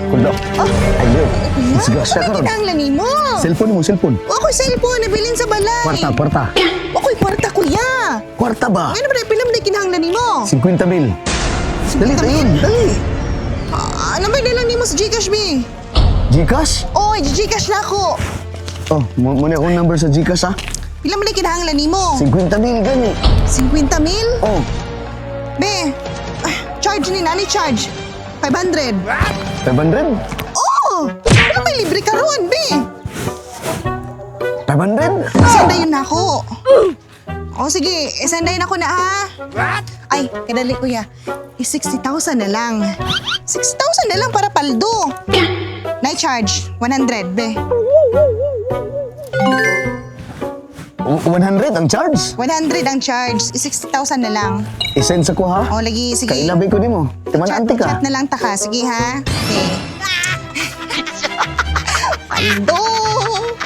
Kulo. Ayo. Sigas ka karon. Kinahanglan mo. Cellphone mo, cellphone. Ako'y cellphone, nabilin sa balay. Kwarta. Ako'y kwarta, kuya. Kwarta ba? Ngayon ba, pilam na kinahanglan mo? 50,000. Dali, ayun, dali. Ano ba dalang ni mo sa Gcash, B? Gcash? Oy, Gcash na ako. Oh, muna akong number sa Gcash ha. Pilam na kinahanglan ni mo? 50,000 gani. 50,000? Oh, Be, charge ni nani charge. 500. 500? Oh! Ano may libre ka ron, be? 500? Sendayin na ako. O sige, sendayin ako na ha. Ay, kadali kuya. 60,000 na lang. 6,000 na lang para paldo. Night charge, 100, be. 100 ang charge? 100 ang charge, 60,000 na lang. I-send sa ko ha? O, lagi, sige. Kailabay ko ni mo. Timanante ka. Chat na lang taka, sige ha. Okay. Paldo!